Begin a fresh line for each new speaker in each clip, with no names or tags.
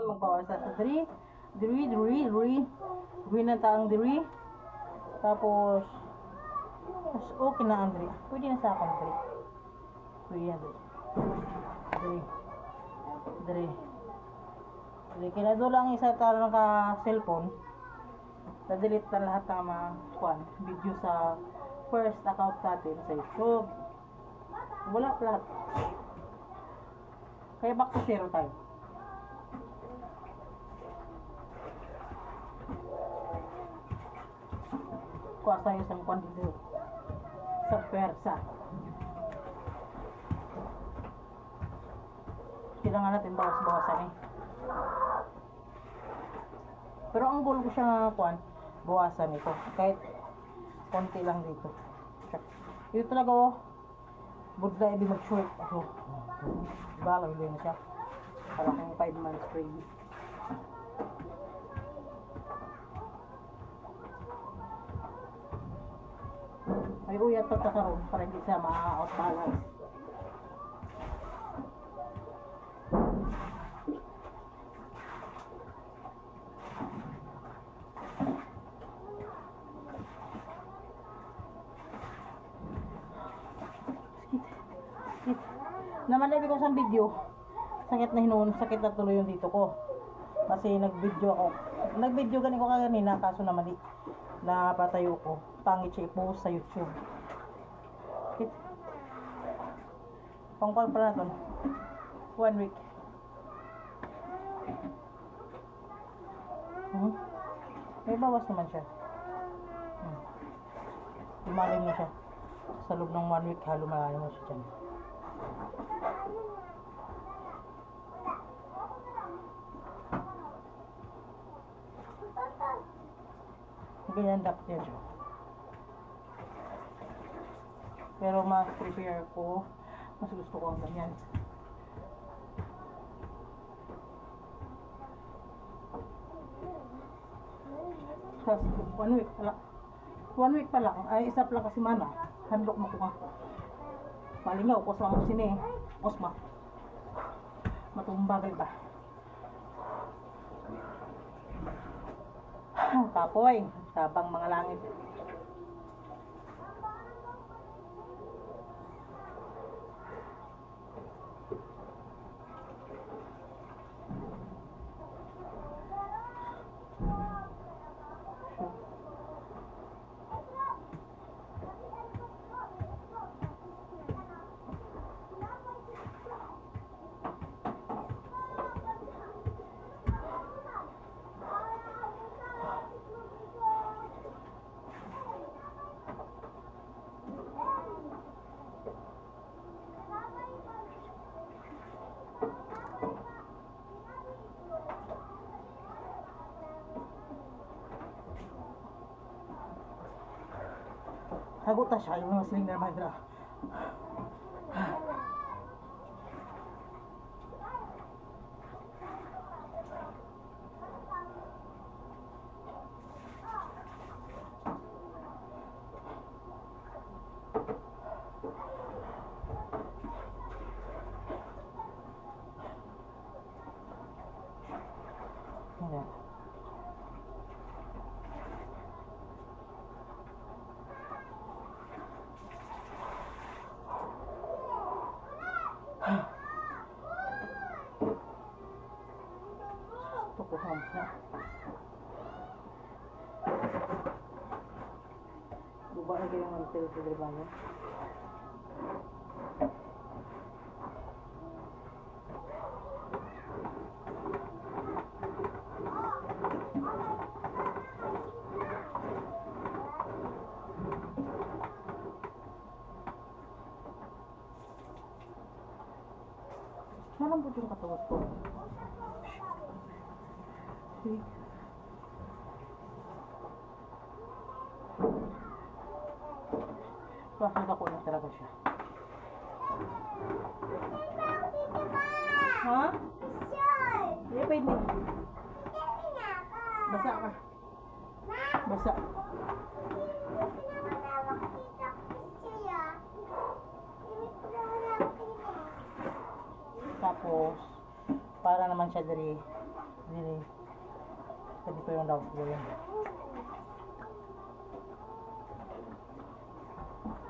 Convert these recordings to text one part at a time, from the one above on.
magpawasa sa diri. Gawin na taang diri. Tapos okay na ang diri. Pwede na sa akong diri. Pwede na diri. Kaya doon lang isa taro ka cellphone. Na-delete na lahat ng mga video sa first account natin sa YouTube. Wala lahat. Kaya back to zero tayo. Kuha tayo sa kwan dito. Sa persa. Kailangan natin bawas-bawasan eh. Pero ang goal ko siya bawasan ito. Kahit konti lang dito. Ito talaga budla hindi mag-short. Diba? Lagay na siya. Para kung 5 months pregnant. Ay uyat pagkakaroon para hindi siya ma-out balance. Naman ko sa video, sakit na hinuon, sakit na tuloy yung dito ko. Kasi nag-video ako. Nag-video ganito ko kanina, kaso naman na patayo ko. Pangit siya i-post sa YouTube. Sakit. Pangkol pa na ito. 1 week. May bawas naman siya. Lumalim na siya. Sa loob ng 1 week, lumalim na siya dyan. Ganyan dapat yan siya. Pero mas prepare ko, mas gusto ko ang ganyan. Kasi 1 week pala. 1 week pa lang, ay isa pala kasi mana. Handok mo ko nga. Malingaw ko sa mga sini. Osma. Matumbagay ba? Kapoy. Tabang mga langit. Hagot na siya yung mga slinger madra. Ayan. Tukuhan na. Buba na kayo ng mantel sa dribano. Malambot yung katawad ko. Bakit ako na talaga siya? Ha? Hindi pwede. Basa ka. Basa. Tapos, para naman siya dari Hindi. Dito yung daw gawin.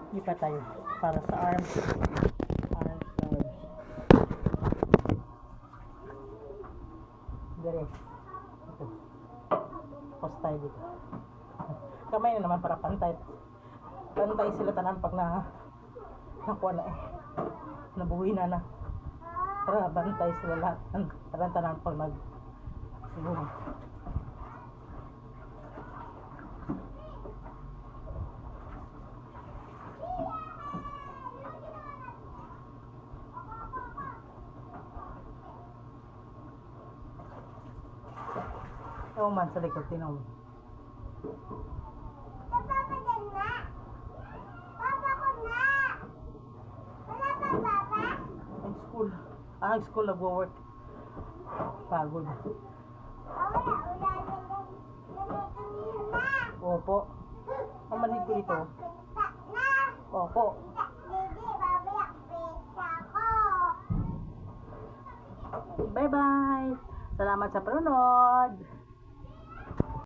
Lipat tayo para sa arms. Arms. Dire. Ito. Post tayo dito. Kamay na naman para pantay. Pantay sila tanan pag nakuha na nabuhi na. Para bantay sila lahat. Tanan pag siguro. Oo man sa likod, tinaw.
Papa ko na. Papa ko na. Wala pa papa?
School. School nagwo-work. Pagod.
Wala na.
Opo. Ang manig ko dito.
Na.
Opo.
Didi, babayak pesa ko.
Bye-bye. Salamat sa panonood.